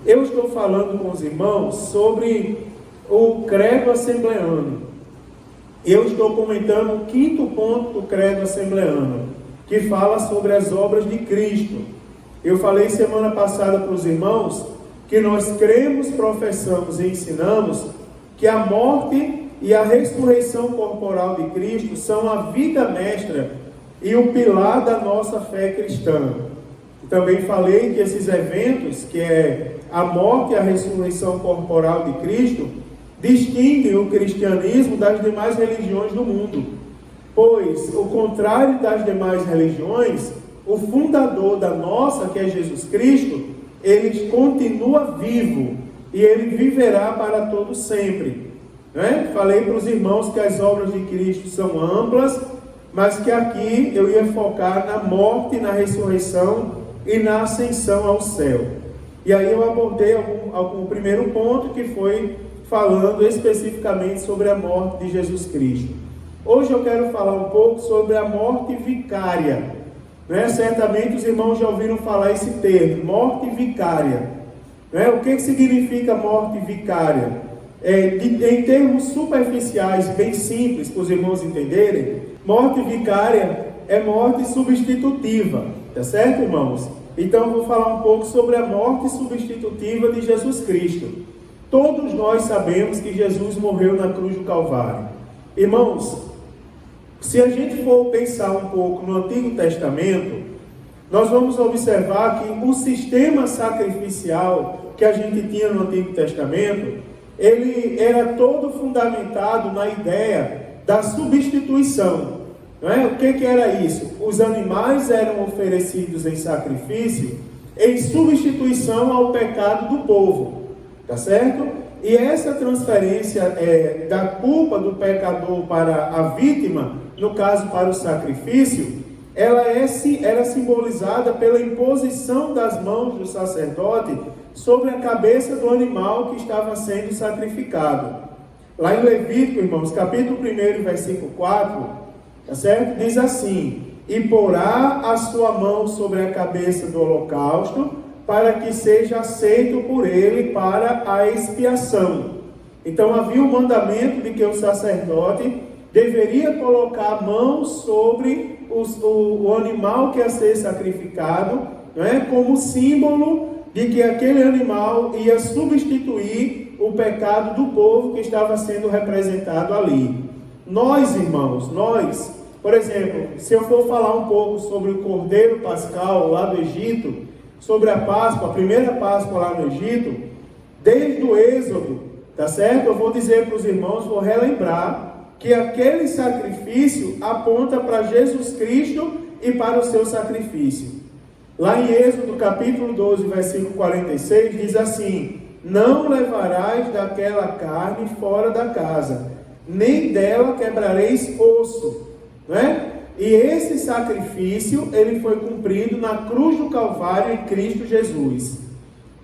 Eu estou falando com os irmãos sobre o credo assembleano. Eu estou comentando o 5º ponto do credo assembleano, que fala sobre as obras de Cristo. Eu falei semana passada para os irmãos que nós cremos, professamos e ensinamos que a morte e a ressurreição corporal de Cristo são a vida mestra e o pilar da nossa fé cristã. Também falei que esses eventos, que é a morte e a ressurreição corporal de Cristo, distinguem o cristianismo das demais religiões do mundo, pois, ao contrário das demais religiões, o fundador da nossa, que é Jesus Cristo, ele continua vivo e ele viverá para todo sempre. Falei para os irmãos que as obras de Cristo são amplas, mas que aqui eu ia focar na morte, na ressurreição e na ascensão ao céu. E aí eu abordei o primeiro ponto, que foi falando especificamente sobre a morte de Jesus Cristo. Hoje eu quero falar um pouco sobre a morte vicária. Certamente os irmãos já ouviram falar esse termo, morte vicária. O que significa morte vicária? Em termos superficiais, bem simples, para os irmãos entenderem, morte vicária é morte substitutiva, tá certo, irmãos? Então eu vou falar um pouco sobre a morte substitutiva de Jesus Cristo. Todos nós sabemos que Jesus morreu na cruz do Calvário. Irmãos, se a gente for pensar um pouco no Antigo Testamento, nós vamos observar que o sistema sacrificial que a gente tinha no Antigo Testamento, ele era todo fundamentado na ideia da substituição. O que era isso? Os animais eram oferecidos em sacrifício em substituição ao pecado do povo, tá certo? E essa transferência da culpa do pecador para a vítima, no caso para o sacrifício, ela era simbolizada pela imposição das mãos do sacerdote sobre a cabeça do animal que estava sendo sacrificado. Lá em Levítico, irmãos, capítulo 1, versículo 4, tá certo? Diz assim: e porá a sua mão sobre a cabeça do holocausto, para que seja aceito por ele para a expiação. Então havia um mandamento de que o sacerdote deveria colocar a mão sobre o animal que ia ser sacrificado, como símbolo de que aquele animal ia substituir o pecado do povo que estava sendo representado ali. Nós, irmãos, por exemplo, se eu for falar um pouco sobre o Cordeiro Pascal lá do Egito, sobre a Páscoa, a primeira Páscoa lá no Egito, desde o Êxodo, tá certo? Eu vou dizer para os irmãos, vou relembrar que aquele sacrifício aponta para Jesus Cristo e para o seu sacrifício. Lá em Êxodo capítulo 12, versículo 46, diz assim: não levarás daquela carne fora da casa, nem dela quebrareis osso, E esse sacrifício, ele foi cumprido na cruz do Calvário em Cristo Jesus.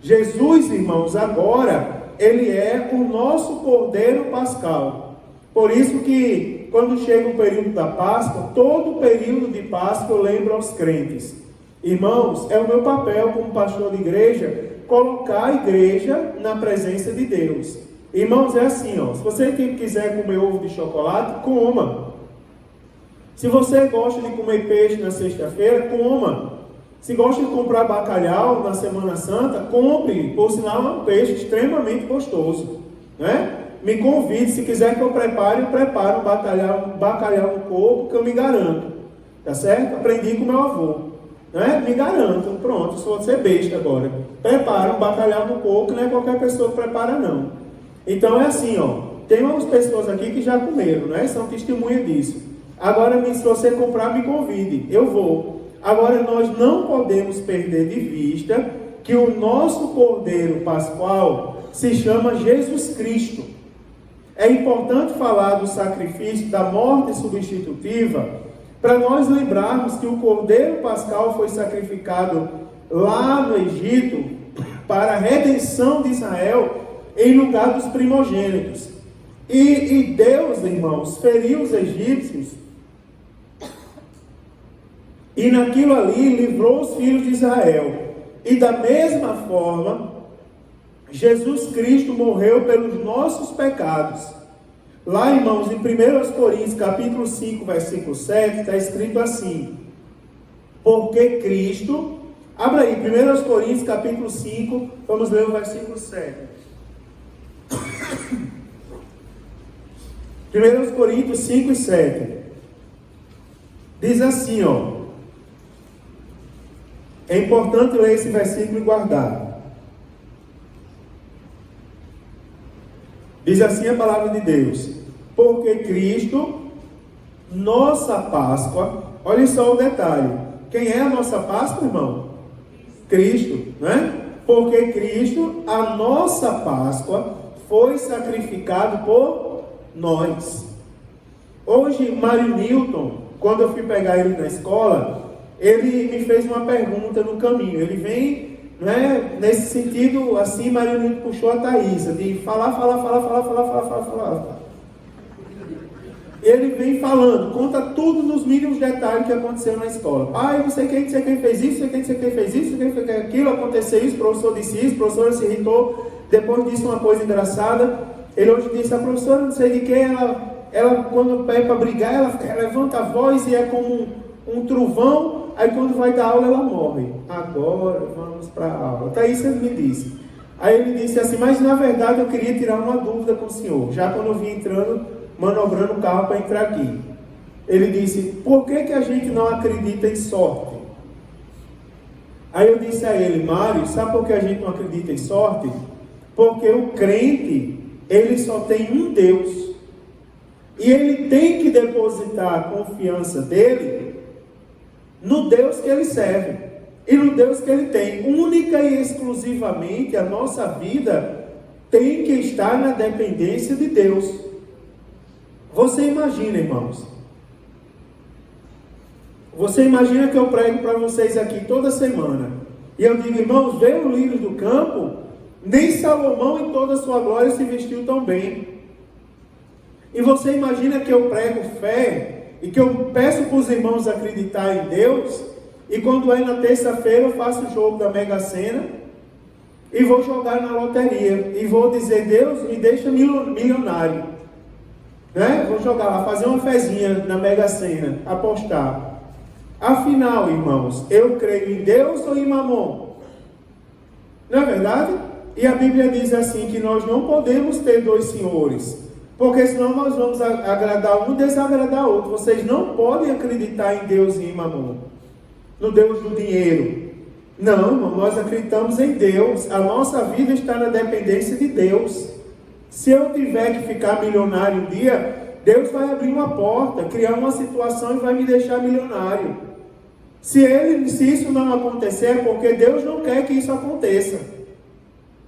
Jesus, irmãos, agora, ele é o nosso Cordeiro Pascal. Por isso que, quando chega o período da Páscoa, todo o período de Páscoa eu lembro aos crentes. Irmãos, é o meu papel como pastor de igreja, colocar a igreja na presença de Deus. Irmãos, é assim, se você quiser comer ovo de chocolate, coma. Se você gosta de comer peixe na sexta-feira, coma. Se gosta de comprar bacalhau na Semana Santa, compre. Por sinal, é um peixe extremamente gostoso. Me convide, se quiser que eu prepare, eu preparo um bacalhau no coco, que eu me garanto. Tá certo? Aprendi com meu avô. Me garanto. Pronto, só vou ser besta agora. Prepara um bacalhau no coco, não é qualquer pessoa que prepara, não. Então é assim, tem umas pessoas aqui que já comeram, São testemunha disso. Agora, se você comprar, me convide, eu vou. Agora, nós não podemos perder de vista que o nosso Cordeiro Pascual se chama Jesus Cristo. É importante falar do sacrifício, da morte substitutiva, para nós lembrarmos que o Cordeiro Pascal foi sacrificado lá no Egito para a redenção de Israel em lugar dos primogênitos. E Deus, irmãos, feriu os egípcios e naquilo ali livrou os filhos de Israel. E da mesma forma, Jesus Cristo morreu pelos nossos pecados. Lá, irmãos, em 1 Coríntios, capítulo 5, versículo 7, está escrito assim: porque Cristo... Abra aí, 1 Coríntios, capítulo 5, vamos ler o versículo 7. 1 Coríntios 5 e 7. Diz assim, ó. É importante ler esse versículo e guardar. Diz assim a palavra de Deus: porque Cristo, nossa Páscoa... Olha só o detalhe. Quem é a nossa Páscoa, irmão? Cristo, né? Porque Cristo, a nossa Páscoa, foi sacrificado por nós. Hoje, Mário Newton, quando eu fui pegar ele na escola, ele me fez uma pergunta no caminho. Ele vem, né, nesse sentido, assim, Mário Newton puxou a Thaísa, de falar. Ele vem falando, conta tudo nos mínimos detalhes que aconteceu na escola. Não sei quem fez isso, não sei quem fez isso, não sei quem fez aquilo, aconteceu isso, o professor disse isso, a professora se irritou, depois disse uma coisa engraçada. Ele hoje disse: a professora não sei de quem, ela quando pede para brigar, ela levanta a voz e é como um trovão, aí quando vai dar aula ela morre. Agora vamos para a aula. Até isso ele me disse. Aí ele disse assim: mas na verdade eu queria tirar uma dúvida com o senhor, já quando eu vim manobrando o carro para entrar aqui. Ele disse: por que a gente não acredita em sorte? Aí eu disse a ele: Mário, sabe por que a gente não acredita em sorte? Porque o crente, ele só tem um Deus, e ele tem que depositar a confiança dele no Deus que ele serve, e no Deus que ele tem. Única e exclusivamente a nossa vida tem que estar na dependência de Deus. Você imagina, irmãos, você imagina que eu prego para vocês aqui toda semana, e eu digo: irmãos, vê o lírio do campo, nem Salomão em toda a sua glória se vestiu tão bem. E você imagina que eu prego fé, e que eu peço para os irmãos acreditar em Deus, e quando é na terça-feira eu faço o jogo da Mega Sena, e vou jogar na loteria, e vou dizer: Deus, me deixa milionário. Né? Vou jogar lá, fazer uma fezinha na Mega Sena, apostar. Afinal, irmãos, eu creio em Deus ou em Mamon? Não é verdade? E a Bíblia diz assim, que nós não podemos ter dois senhores, porque senão nós vamos agradar um e desagradar outro. Vocês não podem acreditar em Deus e em Mamon, no Deus do dinheiro. Não, irmão, nós acreditamos em Deus. A nossa vida está na dependência de Deus. Se eu tiver que ficar milionário um dia, Deus vai abrir uma porta, criar uma situação e vai me deixar milionário. Se isso não acontecer, é porque Deus não quer que isso aconteça.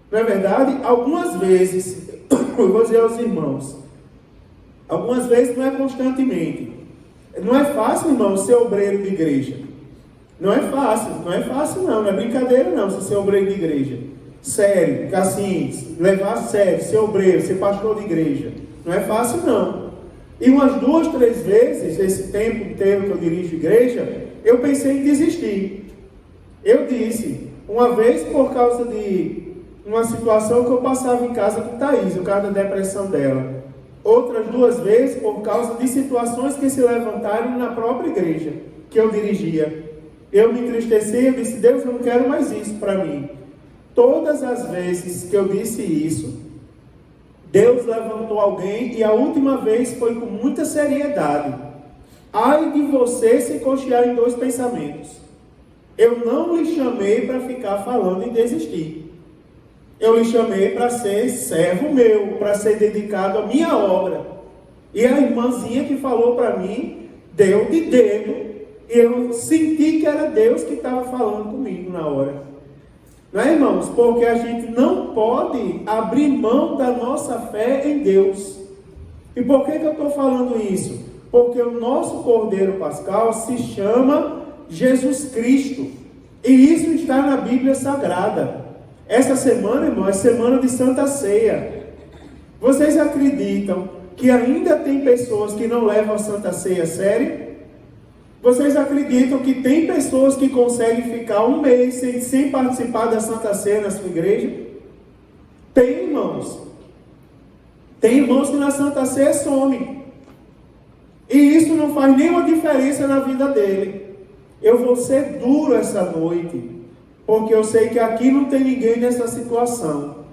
Não é verdade? Algumas vezes, eu vou dizer aos irmãos, algumas vezes, não é constantemente. Não é fácil, irmão, ser obreiro de igreja. Não é fácil não é brincadeira não, ser obreiro de igreja. Sério, assim, levar a sério, ser obreiro, ser pastor de igreja. Não é fácil não. E umas 2, 3 vezes, esse tempo inteiro que eu dirijo igreja, eu pensei em desistir. Eu disse, uma vez por causa de uma situação que eu passava em casa com Thaís, por causa da depressão dela. Outras 2 vezes por causa de situações que se levantaram na própria igreja que eu dirigia. Eu me entristeci, eu disse: Deus, eu não quero mais isso para mim. Todas as vezes que eu disse isso, Deus levantou alguém, e a última vez foi com muita seriedade. Ai de você se cochear em 2 pensamentos. Eu não lhe chamei para ficar falando em desistir. Eu lhe chamei para ser servo meu, para ser dedicado à minha obra. E a irmãzinha que falou para mim, deu de dedo, e eu senti que era Deus que estava falando comigo na hora. Não é, irmãos? Porque a gente não pode abrir mão da nossa fé em Deus. E por que eu estou falando isso? Porque o nosso Cordeiro Pascal se chama Jesus Cristo. E isso está na Bíblia Sagrada. Essa semana, irmão, é semana de Santa Ceia. Vocês acreditam que ainda tem pessoas que não levam a Santa Ceia a sério? Vocês acreditam que tem pessoas que conseguem ficar 1 mês sem participar da Santa Ceia na sua igreja? Tem irmãos. Tem irmãos que na Santa Ceia somem. E isso não faz nenhuma diferença na vida dele. Eu vou ser duro essa noite, porque eu sei que aqui não tem ninguém nessa situação.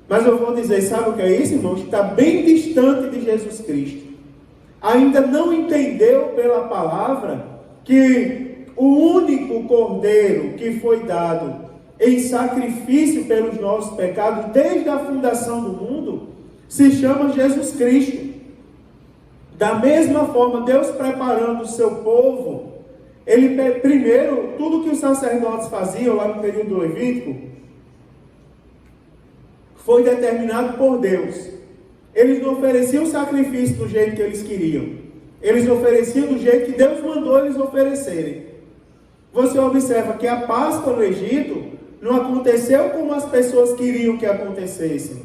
Mas eu vou dizer, sabe o que é isso, irmãos? Está bem distante de Jesus Cristo. Ainda não entendeu pela palavra que o único cordeiro que foi dado em sacrifício pelos nossos pecados, desde a fundação do mundo, se chama Jesus Cristo. Da mesma forma, Deus preparando o seu povo, ele primeiro, tudo que os sacerdotes faziam lá no período levítico, foi determinado por Deus. Eles não ofereciam sacrifício do jeito que eles queriam. Eles ofereciam do jeito que Deus mandou eles oferecerem. Você observa que a Páscoa no Egito não aconteceu como as pessoas queriam que acontecesse.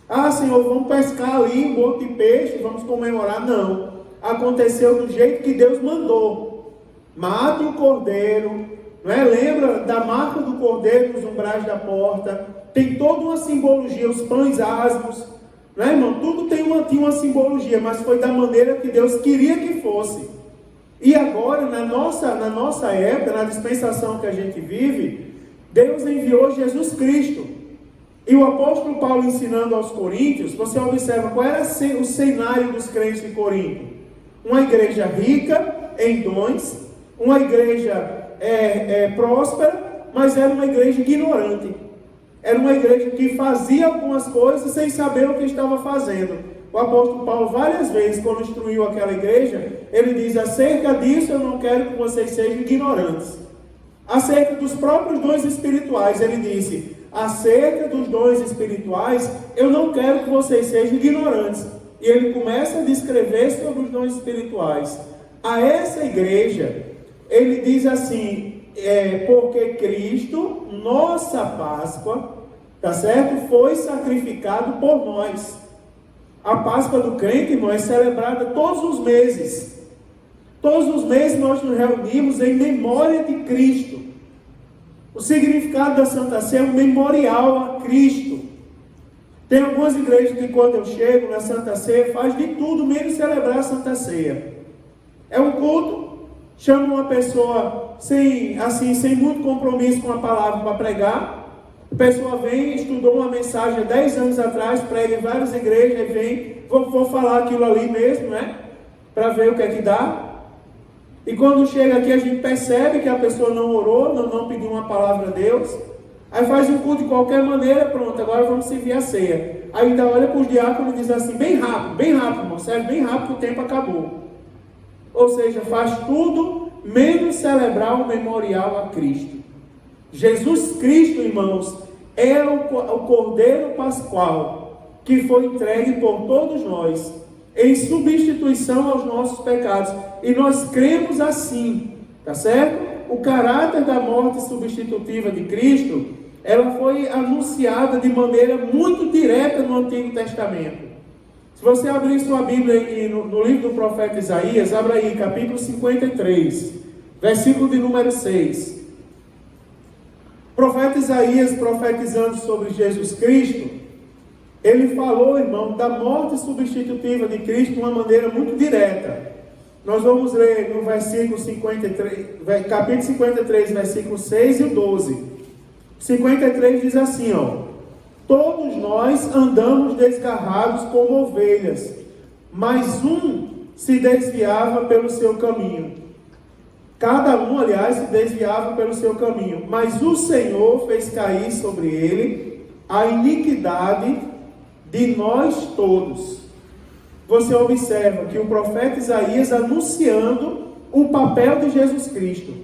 Ah, Senhor, vamos pescar ali um monte de peixe, vamos comemorar. Não. Aconteceu do jeito que Deus mandou. Mate o cordeiro, não é? Lembra da marca do cordeiro nos umbrais da porta? Tem toda uma simbologia, os pães asmos, não é, irmão? Tudo tinha uma simbologia, mas foi da maneira que Deus queria que fosse. E agora, na nossa época, na dispensação que a gente vive, Deus enviou Jesus Cristo. E o apóstolo Paulo ensinando aos coríntios, você observa qual era o cenário dos crentes de Corinto. Uma igreja rica em dons, uma igreja próspera, mas era uma igreja ignorante. Era uma igreja que fazia algumas coisas sem saber o que estava fazendo. O apóstolo Paulo, várias vezes, quando instruiu aquela igreja, ele diz: acerca disso eu não quero que vocês sejam ignorantes. Acerca dos próprios dons espirituais, ele disse: acerca dos dons espirituais, eu não quero que vocês sejam ignorantes. E ele começa a descrever sobre os dons espirituais. A essa igreja, ele diz assim: porque Cristo, nossa Páscoa, tá certo? Foi sacrificado por nós. A Páscoa do crente, irmão, é celebrada todos os meses. Todos os meses nós nos reunimos em memória de Cristo. O significado da Santa Ceia é um memorial a Cristo. Tem algumas igrejas que quando eu chego na Santa Ceia faz de tudo menos celebrar a Santa Ceia. É um culto, chama uma pessoa sem muito compromisso com a palavra para pregar. A pessoa vem, estudou uma mensagem há 10 anos atrás, prega em várias igrejas, e vem, vou falar aquilo ali mesmo, né? Para ver o que é que dá. E quando chega aqui a gente percebe que a pessoa não orou, não pediu uma palavra a Deus. Aí faz um culto de qualquer maneira, pronto, agora vamos servir a ceia. Aí ainda olha para os diáconos e diz assim: bem rápido, irmão, serve bem rápido que o tempo acabou. Ou seja, faz tudo menos celebrar o memorial a Cristo. Jesus Cristo, irmãos, é o Cordeiro Pascual que foi entregue por todos nós em substituição aos nossos pecados. E nós cremos assim, tá certo? O caráter da morte substitutiva de Cristo, ela foi anunciada de maneira muito direta no Antigo Testamento. Se você abrir sua Bíblia aí no livro do profeta Isaías, abra aí, capítulo 53, versículo de número 6. O profeta Isaías, profetizando sobre Jesus Cristo, ele falou, irmão, da morte substitutiva de Cristo de uma maneira muito direta. Nós vamos ler no versículo 53, capítulo 53, versículo 6 e o 12. 53 diz assim, todos nós andamos desgarrados como ovelhas, mas um se desviava pelo seu caminho. Cada um, aliás, se desviava pelo seu caminho, mas o Senhor fez cair sobre ele a iniquidade de nós todos. Você observa que o profeta Isaías anunciando o papel de Jesus Cristo.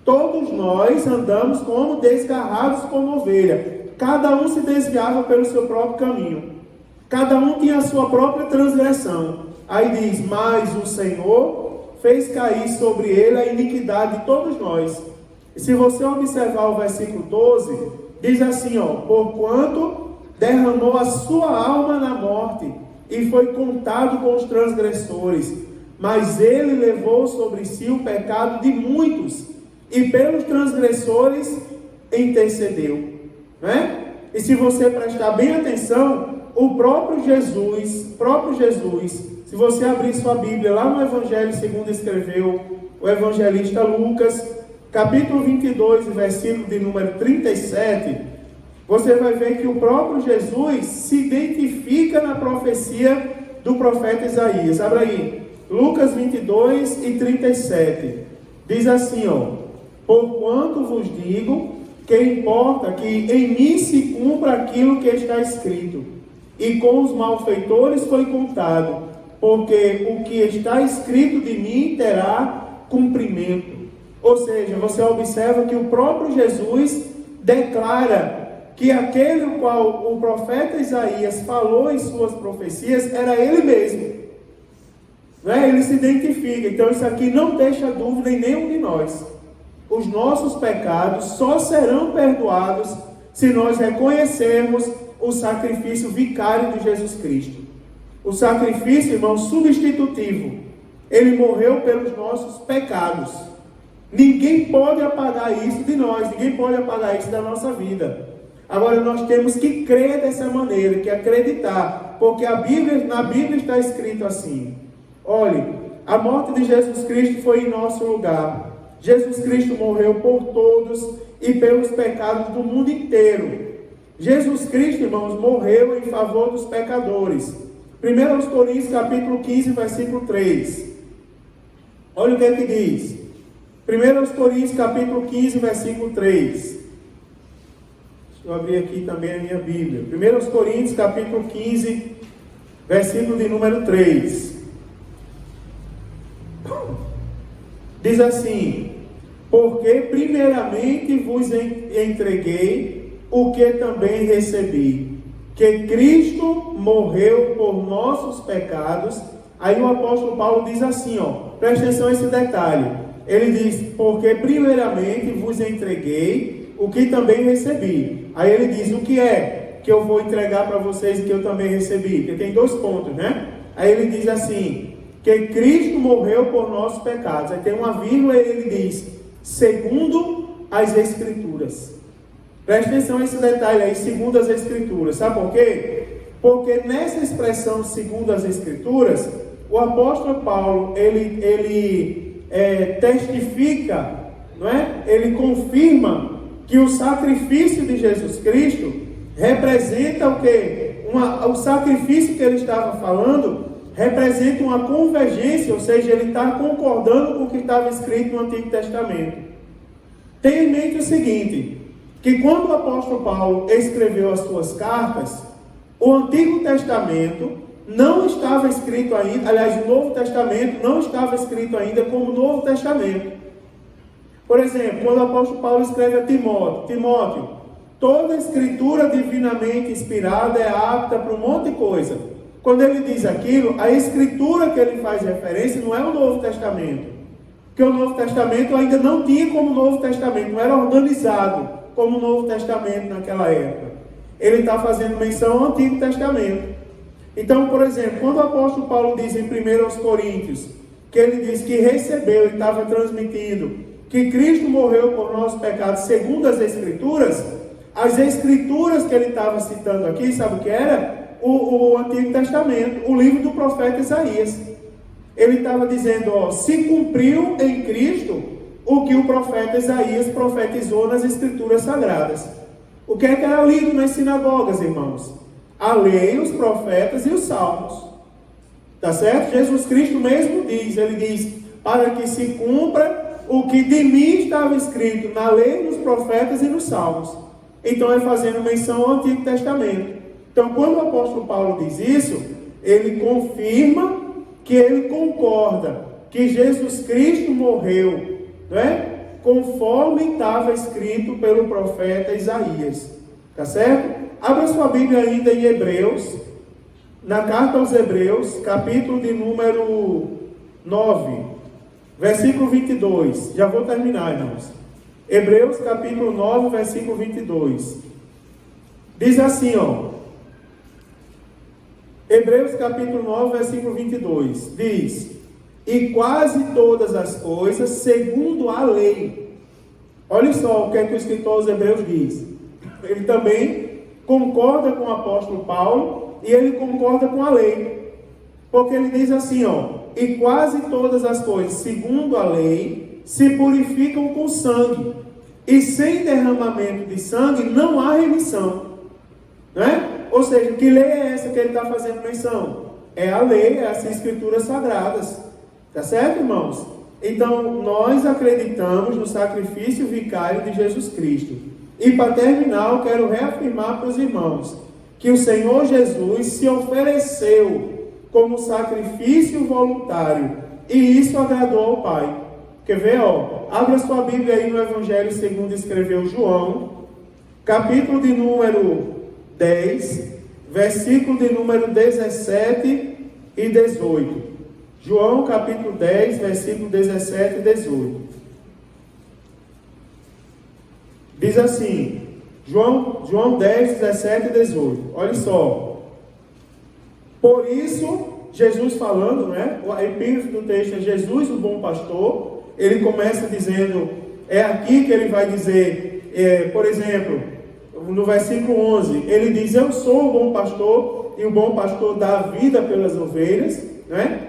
Todos nós andamos como desgarrados como ovelha. Cada um se desviava pelo seu próprio caminho. Cada um tinha a sua própria transgressão. Aí diz, mas o Senhor fez cair sobre ele a iniquidade de todos nós. E se você observar o versículo 12, diz assim, porquanto derramou a sua alma na morte, e foi contado com os transgressores, mas ele levou sobre si o pecado de muitos, e pelos transgressores intercedeu. Né? E se você prestar bem atenção, o próprio Jesus, se você abrir sua Bíblia lá no Evangelho segundo escreveu o evangelista Lucas, capítulo 22, versículo de número 37, você vai ver que o próprio Jesus se identifica na profecia do profeta Isaías. Abra aí, Lucas 22 e 37. Diz assim, porquanto vos digo que importa que em mim se cumpra aquilo que está escrito, e com os malfeitores foi contado, porque o que está escrito de mim terá cumprimento. Ou seja, você observa que o próprio Jesus declara que aquele o qual o profeta Isaías falou em suas profecias era ele mesmo. Ele se identifica. Então isso aqui não deixa dúvida em nenhum de nós. Os nossos pecados só serão perdoados se nós reconhecermos o sacrifício vicário de Jesus Cristo. O sacrifício, irmão, substitutivo. Ele morreu pelos nossos pecados. Ninguém pode apagar isso de nós, ninguém pode apagar isso da nossa vida. Agora nós temos que crer dessa maneira, que acreditar, porque na Bíblia está escrito assim: olhe, a morte de Jesus Cristo foi em nosso lugar. Jesus Cristo morreu por todos e pelos pecados do mundo inteiro. Jesus Cristo, irmãos, morreu em favor dos pecadores. 1 Coríntios capítulo 15, versículo 3. Olha o que é que diz. 1 Coríntios capítulo 15, versículo 3. Deixa eu abrir aqui também a minha Bíblia. 1 Coríntios capítulo 15, versículo de número 3. Diz assim: porque primeiramente vos entreguei o que também recebi, que Cristo morreu por nossos pecados. Aí o apóstolo Paulo diz assim, presta atenção a esse detalhe. Ele diz, porque primeiramente vos entreguei o que também recebi. Aí ele diz, o que é que eu vou entregar para vocês e que eu também recebi? Porque tem dois pontos, né? Aí ele diz assim, que Cristo morreu por nossos pecados. Aí tem uma vírgula e ele diz, segundo as Escrituras. Preste atenção a esse detalhe aí, segundo as Escrituras. Sabe por quê? Porque nessa expressão, segundo as Escrituras, o apóstolo Paulo, ele testifica, não é? Ele confirma que o sacrifício de Jesus Cristo representa o quê? O sacrifício que ele estava falando representa uma convergência, ou seja, ele está concordando com o que estava escrito no Antigo Testamento. Tenha em mente o seguinte, que quando o apóstolo Paulo escreveu as suas cartas, o Antigo Testamento não estava escrito ainda, aliás, o Novo Testamento não estava escrito ainda como Novo Testamento. Por exemplo, quando o apóstolo Paulo escreve a Timóteo, toda escritura divinamente inspirada é apta para um monte de coisa. Quando ele diz aquilo, a escritura que ele faz referência não é o Novo Testamento. Porque o Novo Testamento ainda não tinha como Novo Testamento, não era organizado como o Novo Testamento naquela época. Ele está fazendo menção ao Antigo Testamento. Então, por exemplo, quando o apóstolo Paulo diz em 1 Coríntios, que ele diz que recebeu e estava transmitindo, que Cristo morreu por nossos pecados segundo as Escrituras que ele estava citando aqui, sabe o que era? O Antigo Testamento, o livro do profeta Isaías. Ele estava dizendo, se cumpriu em Cristo o que o profeta Isaías profetizou nas Escrituras Sagradas. O que é que era lido nas sinagogas, irmãos? A lei, os profetas e os salmos. Tá certo? Jesus Cristo mesmo diz, ele diz, para que se cumpra o que de mim estava escrito na lei, nos profetas e nos salmos. Então é fazendo menção ao Antigo Testamento. Então quando o apóstolo Paulo diz isso, ele confirma que ele concorda que Jesus Cristo morreu, não é? Conforme estava escrito pelo profeta Isaías. Tá certo? Abra sua Bíblia ainda em Hebreus, na carta aos Hebreus, capítulo de número 9, versículo 22. Já vou terminar, irmãos. Hebreus, capítulo 9, versículo 22. Diz assim, Hebreus, capítulo 9, versículo 22. Diz, e quase todas as coisas segundo a lei. Olha só o que é que o escritor aos Hebreus diz. Ele também concorda com o apóstolo Paulo e ele concorda com a lei. Porque ele diz assim, e quase todas as coisas, segundo a lei, se purificam com sangue. E sem derramamento de sangue não há remissão. Né? Ou seja, que lei é essa que ele está fazendo menção? É a lei, é as escrituras sagradas. Tá certo, irmãos? Então, nós acreditamos no sacrifício vicário de Jesus Cristo. E para terminar, eu quero reafirmar para os irmãos que o Senhor Jesus se ofereceu como sacrifício voluntário. E isso agradou ao Pai. Quer ver? Abra sua Bíblia aí no Evangelho segundo escreveu João, capítulo de número 10, versículo de número 17 e 18. João capítulo 10, versículo 17 e 18. Diz assim, João 10, 17 e 18. Olha só. Por isso, Jesus falando, né? A epígrafe do texto é Jesus, o bom pastor. Ele começa dizendo, é aqui que ele vai dizer, por exemplo, no versículo 11, ele diz, eu sou o bom pastor, e o bom pastor dá a vida pelas ovelhas, né?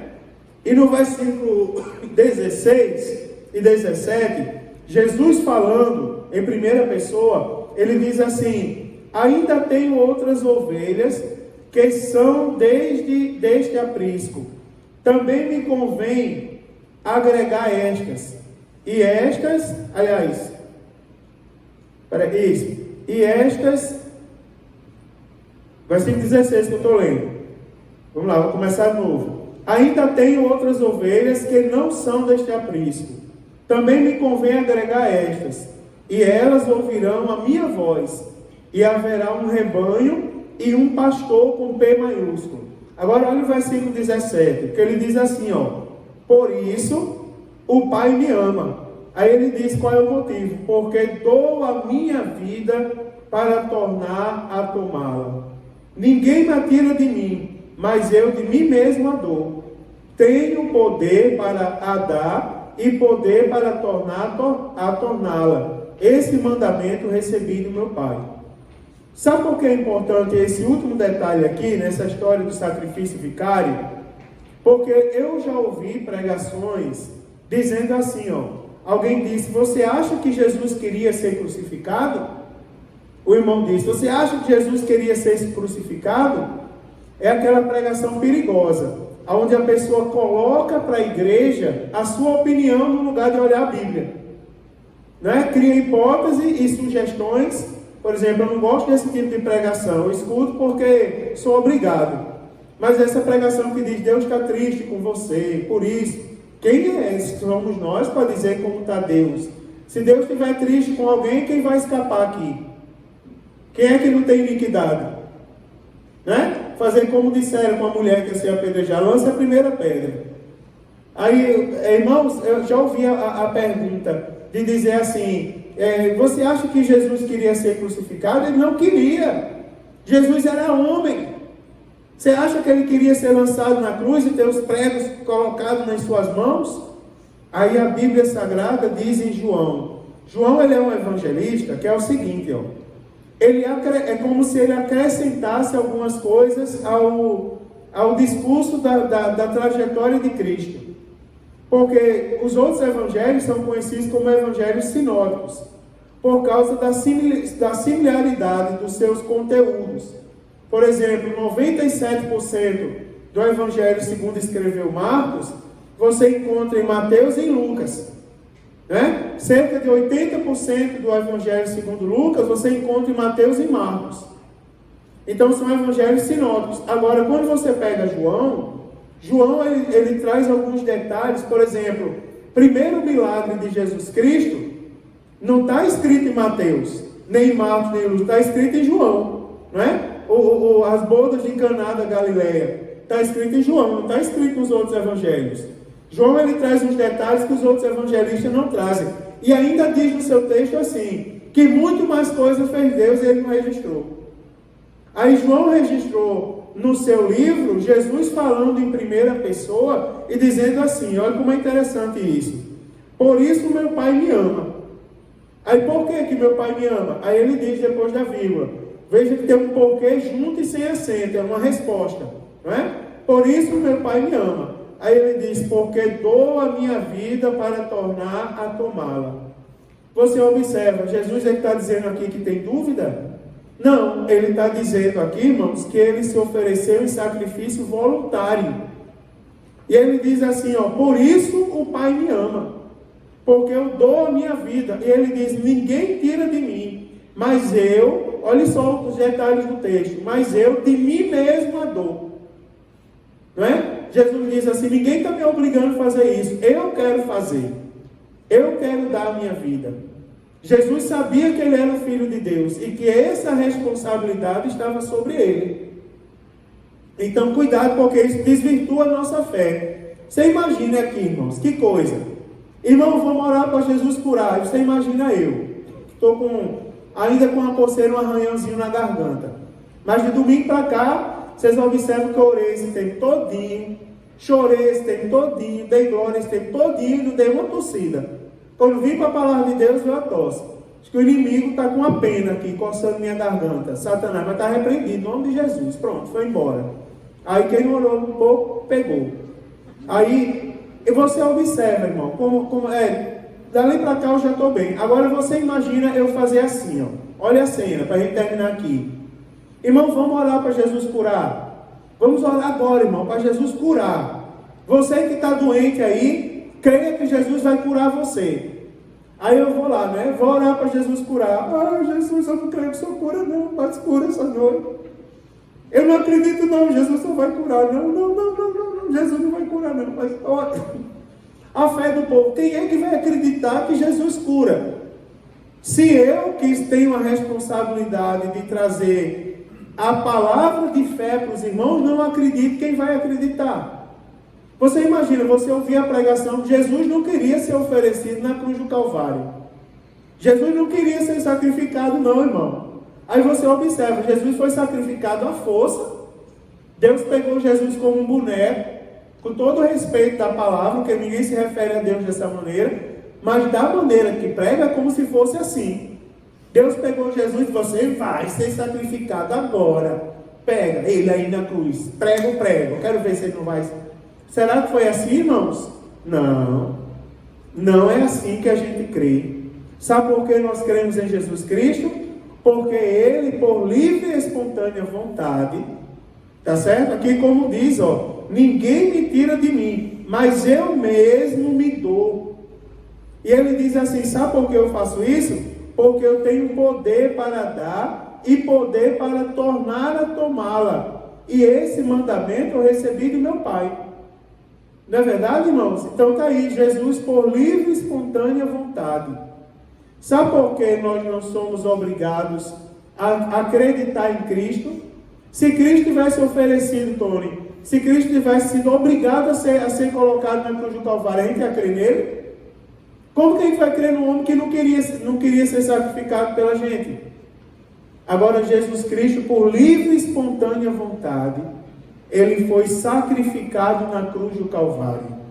E no versículo 16 e 17, Jesus falando em primeira pessoa, ele diz assim, ainda tenho outras ovelhas que são deste aprisco. Também me convém agregar estas. E estas, aliás, e estas, versículo 16 que eu estou lendo. Vamos lá, vou começar de novo. Ainda tenho outras ovelhas que não são deste aprisco. Também me convém agregar estas. E elas ouvirão a minha voz. E haverá um rebanho e um pastor com P maiúsculo. Agora olha o versículo 17, que ele diz assim, por isso o Pai me ama. Aí ele diz qual é o motivo, porque dou a minha vida para tornar a tomá-la. Ninguém me atira de mim, mas eu de mim mesmo a dou. Tenho poder para a dar e poder para torná-la. Esse mandamento recebi do meu Pai. Sabe por que é importante esse último detalhe aqui, nessa história do sacrifício vicário? Porque eu já ouvi pregações dizendo assim, alguém disse, você acha que Jesus queria ser crucificado? O irmão disse, você acha que Jesus queria ser crucificado? É aquela pregação perigosa, onde a pessoa coloca para a igreja a sua opinião no lugar de olhar a Bíblia. Né? Cria hipóteses e sugestões. Por exemplo, eu não gosto desse tipo de pregação, eu escuto porque sou obrigado. Mas essa pregação que diz, Deus está triste com você, por isso, quem é esse? Somos nós para dizer como está Deus. Se Deus estiver triste com alguém, quem vai escapar aqui? Quem é que não tem iniquidade? Né? Fazer como disseram com a mulher que ia ser apedrejada, lança a primeira pedra. Aí, irmãos, eu já ouvi a pergunta de dizer assim, você acha que Jesus queria ser crucificado? Ele não queria. Jesus era homem. Você acha que ele queria ser lançado na cruz e ter os pregos colocados nas suas mãos? Aí a Bíblia Sagrada diz em João. João, ele é um evangelista, que é o seguinte, ele é como se ele acrescentasse algumas coisas ao discurso da trajetória de Cristo. Porque os outros evangelhos são conhecidos como evangelhos sinóticos, por causa da similaridade dos seus conteúdos. Por exemplo, 97% do evangelho segundo escreveu Marcos, você encontra em Mateus e em Lucas. Né? Cerca de 80% do evangelho segundo Lucas, você encontra em Mateus e Marcos. Então são evangelhos sinóticos. Agora, quando você pega João ele traz alguns detalhes. Por exemplo, primeiro milagre de Jesus Cristo não está escrito em Mateus, nem em Marcos, nem em Lucas, está escrito em João, não é? As bodas de Caná da Galileia, está escrito em João, não está escrito nos outros evangelhos. João, ele traz uns detalhes que os outros evangelistas não trazem, e ainda diz no seu texto assim, que muito mais coisas fez Deus e ele não registrou. Aí João registrou no seu livro, Jesus falando em primeira pessoa e dizendo assim, olha como é interessante isso. Por isso meu Pai me ama. Aí por que meu Pai me ama? Aí ele diz depois da vírgula, Veja que tem um porquê junto e sem acento, é uma resposta, não é? Por isso meu Pai me ama. Aí ele diz, porque dou a minha vida para tornar a tomá-la. Você observa, Jesus está dizendo aqui que tem dúvida? Não, ele está dizendo aqui, irmãos, que ele se ofereceu em sacrifício voluntário. E ele diz assim, ó, por isso o Pai me ama, porque eu dou a minha vida. E ele diz, ninguém tira de mim, mas eu, olha só os detalhes do texto, mas eu de mim mesmo a dou. Não é? Jesus diz assim, ninguém está me obrigando a fazer isso, eu quero fazer, eu quero dar a minha vida. Jesus sabia que ele era o Filho de Deus e que essa responsabilidade estava sobre ele. Então cuidado, porque isso desvirtua a nossa fé. Você imagina aqui, irmãos, que coisa. Irmãos, vamos orar para Jesus curar. Você imagina eu, estou ainda com uma coceira, um arranhãozinho na garganta. Mas de domingo para cá, vocês observam que eu orei esse tempo todinho, chorei esse tempo todinho, dei glória esse tempo todinho e não dei uma tossida. Quando vim para a palavra de Deus, veio a tosse. Acho que o inimigo está com uma pena aqui, coçando minha garganta. Satanás vai estar repreendido, em nome de Jesus. Pronto, foi embora. Aí quem não orou um pouco, pegou. Aí, você observa, irmão, dali para cá eu já estou bem. Agora você imagina eu fazer assim, ó. Olha a cena, para a gente terminar aqui. Irmão, vamos orar para Jesus curar. Vamos orar agora, irmão, para Jesus curar. Você que está doente aí, creia que Jesus vai curar você. Aí eu vou lá, né? Vou orar para Jesus curar. Ah, Jesus, eu não creio que o Senhor cura, não. Mas cura essa noite. Eu não acredito, não. Jesus não vai curar, não. Não. Jesus não vai curar, não. Mas olha, a fé do povo. Quem é que vai acreditar que Jesus cura? Se eu, que tenho a responsabilidade de trazer a palavra de fé para os irmãos, não acredito, quem vai acreditar? Você imagina, você ouvir a pregação, Jesus não queria ser oferecido na cruz do Calvário. Jesus não queria ser sacrificado, não, irmão. Aí você observa, Jesus foi sacrificado à força. Deus pegou Jesus como um boneco, com todo o respeito da palavra, porque ninguém se refere a Deus dessa maneira, mas da maneira que prega, como se fosse assim. Deus pegou Jesus e você vai ser sacrificado agora. Pega ele aí na cruz, prega o prego. Quero ver se ele não vai. Será que foi assim, irmãos? Não. Não é assim que a gente crê. Sabe por que nós cremos em Jesus Cristo? Porque ele, por livre e espontânea vontade, tá certo? Aqui como diz, ó, ninguém me tira de mim, mas eu mesmo me dou. E ele diz assim, sabe por que eu faço isso? Porque eu tenho poder para dar e poder para tornar a tomá-la. E esse mandamento eu recebi do meu Pai. Não é verdade, irmãos? Então está aí, Jesus por livre e espontânea vontade. Sabe por que nós não somos obrigados a acreditar em Cristo? Se Cristo tivesse oferecido, Tony, se Cristo tivesse sido obrigado a ser colocado na cruz do Calvário, a gente ia crer nele? Como que a gente vai crer num homem que não queria ser sacrificado pela gente? Agora Jesus Cristo, por livre e espontânea vontade, ele foi sacrificado na cruz do Calvário.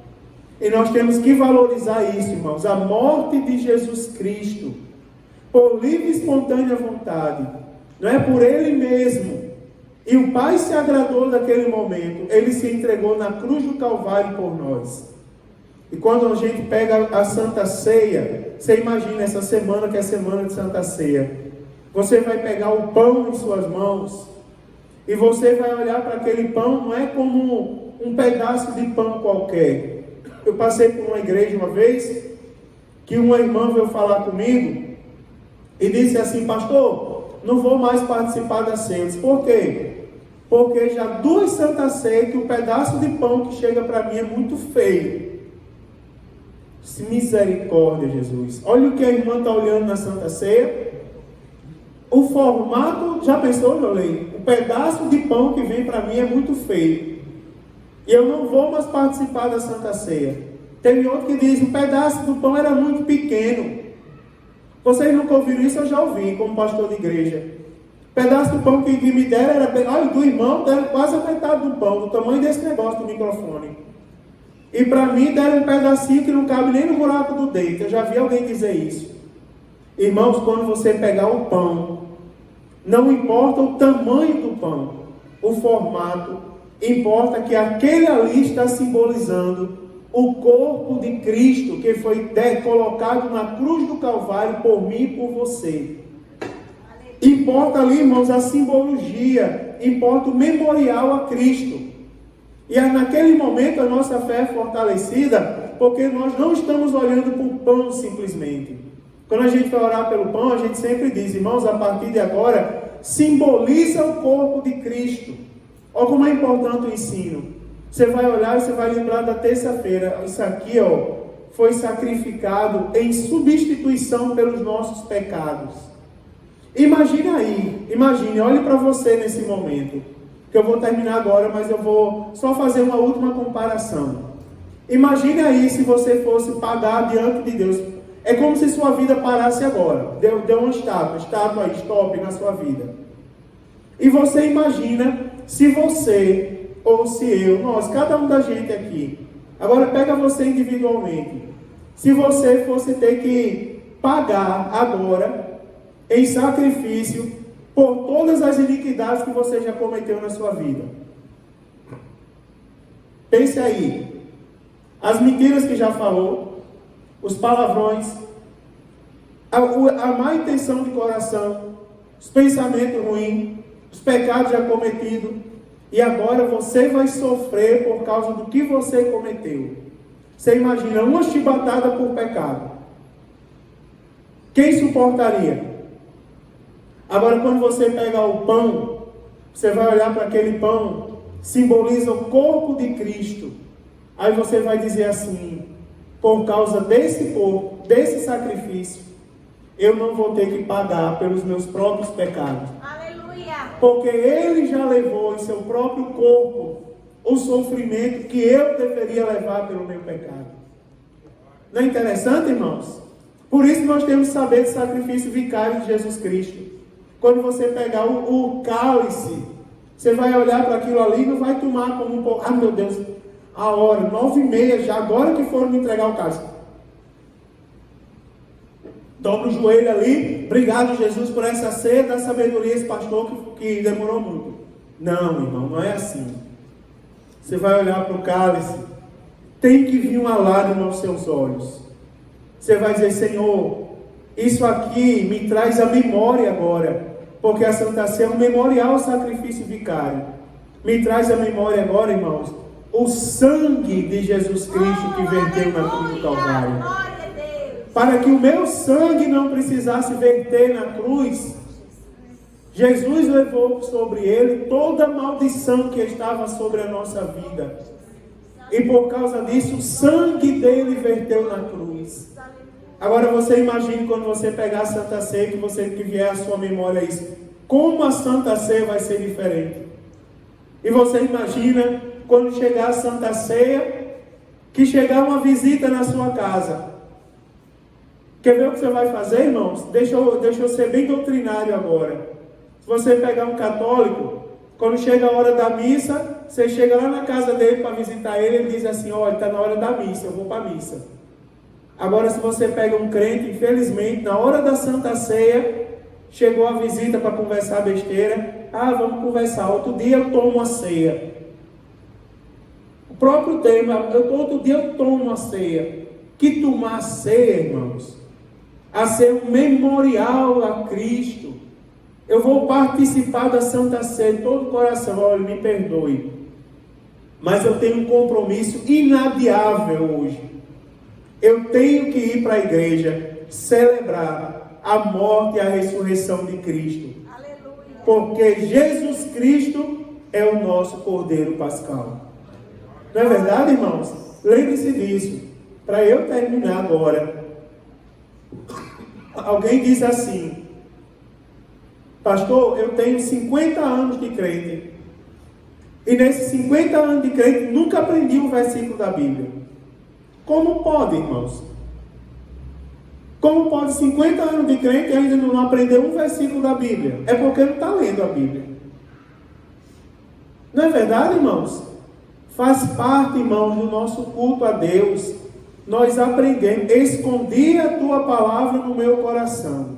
E nós temos que valorizar isso, irmãos. A morte de Jesus Cristo, por livre e espontânea vontade, não é por ele mesmo. E o Pai se agradou daquele momento. Ele se entregou na cruz do Calvário por nós. E quando a gente pega a Santa Ceia, você imagina essa semana que é a semana de Santa Ceia. Você vai pegar o pão em suas mãos e você vai olhar para aquele pão, não é como um pedaço de pão qualquer. Eu passei por uma igreja uma vez, que uma irmã veio falar comigo e disse assim, pastor, não vou mais participar da ceia. Eu disse, por quê? Porque já 2 Santas Ceias que o pedaço de pão que chega para mim é muito feio. Misericórdia, Jesus. Olha o que a irmã está olhando na Santa Ceia. O formato, já pensou, Jolene? O pedaço de pão que vem para mim é muito feio. E eu não vou mais participar da Santa Ceia. Tem outro que diz, o pedaço do pão era muito pequeno. Vocês nunca ouviram isso? Eu já ouvi, como pastor de igreja. O pedaço do pão que me deram era, olha, do irmão deram quase a metade do pão, do tamanho desse negócio do microfone. E para mim deram um pedacinho que não cabe nem no buraco do dedo. Eu já vi alguém dizer isso. Irmãos, quando você pegar o pão Não importa o tamanho do pão, o formato, importa que aquele ali está simbolizando o corpo de Cristo que foi colocado na cruz do Calvário por mim e por você. Importa ali, irmãos, a simbologia, importa o memorial a Cristo. E naquele momento a nossa fé é fortalecida, porque nós não estamos olhando para o pão simplesmente. Quando a gente vai orar pelo pão, a gente sempre diz, irmãos, a partir de agora, simboliza o corpo de Cristo. Olha como é importante o ensino. Você vai olhar e você vai lembrar da terça-feira. Isso aqui, foi sacrificado em substituição pelos nossos pecados. Imagine, olhe para você nesse momento. Que eu vou terminar agora, mas eu vou só fazer uma última comparação. Imagine aí se você fosse pagar diante de Deus. É como se sua vida parasse agora. Deu uma estátua aí, stop na sua vida. E você imagina se você, ou se eu, nós, cada um da gente aqui. Agora pega você individualmente. Se você fosse ter que pagar agora, em sacrifício, por todas as iniquidades que você já cometeu na sua vida. Pense aí. As mentiras que já falou, os palavrões, a má intenção de coração, os pensamentos ruins, os pecados já cometidos, e agora você vai sofrer por causa do que você cometeu. Você imagina uma chibatada por pecado. Quem suportaria? Agora, quando você pegar o pão, você vai olhar para aquele pão, simboliza o corpo de Cristo. Aí você vai dizer assim, por causa desse corpo, desse sacrifício, eu não vou ter que pagar pelos meus próprios pecados. Aleluia! Porque Ele já levou em seu próprio corpo o sofrimento que eu deveria levar pelo meu pecado. Não é interessante, irmãos? Por isso nós temos que saber do sacrifício vicário de Jesus Cristo. Quando você pegar o cálice, você vai olhar para aquilo ali e não vai tomar como um pouco. Ah, meu Deus, a hora, 9h30 já, agora que foram me entregar o cálice. Dobra o joelho ali, obrigado Jesus por essa ceia da sabedoria, esse pastor que demorou muito. Não, irmão, não é assim. Você vai olhar para o cálice, tem que vir uma lágrima aos seus olhos. Você vai dizer, Senhor, isso aqui me traz a memória agora, porque a Santa Ceia é um memorial ao sacrifício vicário. Me traz a memória agora, irmãos, o sangue de Jesus Cristo que verteu na cruz do Calvário. Para que o meu sangue não precisasse verter na cruz, Jesus levou sobre ele toda a maldição que estava sobre a nossa vida. E por causa disso, o sangue dele verteu na cruz. Agora você imagine quando você pegar a Santa Ceia, que vier à sua memória isso. Como a Santa Ceia vai ser diferente. E você imagina quando chegar a Santa Ceia, que chegar uma visita na sua casa. Quer ver o que você vai fazer, irmãos? Deixa eu ser bem doutrinário agora. Se você pegar um católico, quando chega a hora da missa, você chega lá na casa dele para visitar ele, ele diz assim, olha, está na hora da missa, eu vou para a missa. Agora, se você pega um crente, infelizmente, na hora da Santa Ceia, chegou a visita para conversar besteira. Ah, vamos conversar. Outro dia eu tomo a ceia. O próprio tema, outro dia eu tomo a ceia. Que tomar a ceia, irmãos? A ser um memorial a Cristo. Eu vou participar da Santa Ceia de todo o coração. Olha, me perdoe. Mas eu tenho um compromisso inadiável hoje. Eu tenho que ir para a igreja celebrar a morte e a ressurreição de Cristo. Aleluia. Porque Jesus Cristo é o nosso Cordeiro Pascal. Não é verdade, irmãos? Lembre-se disso. Para eu terminar agora, alguém diz assim, pastor, eu tenho 50 anos de crente. E nesses 50 anos de crente, nunca aprendi um versículo da Bíblia. Como pode, irmãos? Como pode 50 anos de crente e ainda não aprender um versículo da Bíblia? É porque não está lendo a Bíblia. Não é verdade, irmãos? Faz parte, irmãos, do nosso culto a Deus. Nós aprendemos, escondi a tua palavra no meu coração.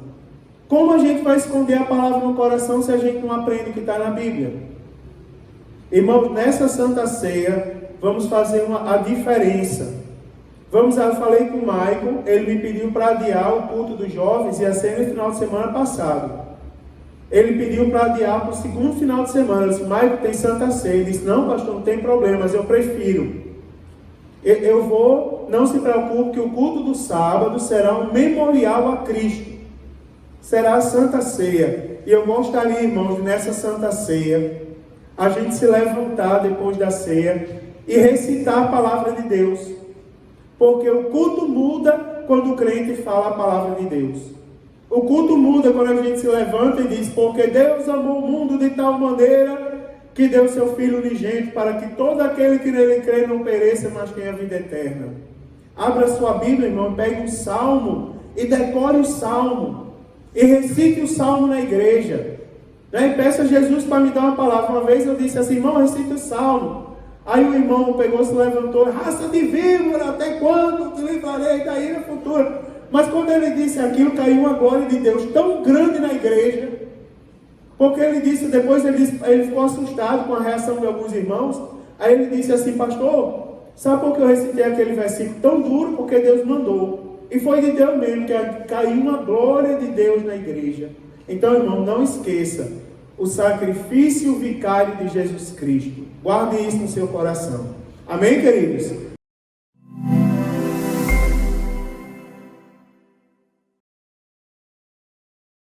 Como a gente vai esconder a palavra no coração se a gente não aprende o que está na Bíblia? Irmãos, nessa Santa Ceia, vamos fazer a diferença. Eu falei com o Maicon, ele me pediu para adiar o culto dos jovens, ia ser no final de semana passado. Ele pediu para adiar para o segundo final de semana. Eu disse, Maicon, tem Santa Ceia. Ele disse, não, pastor, não tem problema, mas eu prefiro. Eu vou, não se preocupe, que o culto do sábado será um memorial a Cristo. Será a Santa Ceia. E eu gostaria, irmãos, nessa Santa Ceia, a gente se levantar depois da ceia e recitar a palavra de Deus. Porque o culto muda quando o crente fala a palavra de Deus. O culto muda quando a gente se levanta e diz, porque Deus amou o mundo de tal maneira que deu seu Filho unigênito para que todo aquele que nele crê não pereça, mas tenha vida eterna. Abra sua Bíblia, irmão, pegue um salmo e decore o salmo. E recite o salmo na igreja. E peça a Jesus para me dar uma palavra. Uma vez eu disse assim, irmão, recite o salmo. Aí o irmão pegou, se levantou, raça de víbora, até quando te livrarei da ira futura? Mas quando ele disse aquilo, caiu uma glória de Deus tão grande na igreja, porque ele disse, depois ele ficou assustado com a reação de alguns irmãos. Aí ele disse assim, pastor, sabe por que eu recitei aquele versículo tão duro? Porque Deus mandou. E foi de Deus mesmo, que caiu uma glória de Deus na igreja. Então, irmão, não esqueça o sacrifício vicário de Jesus Cristo. Guarde isso no seu coração. Amém, queridos?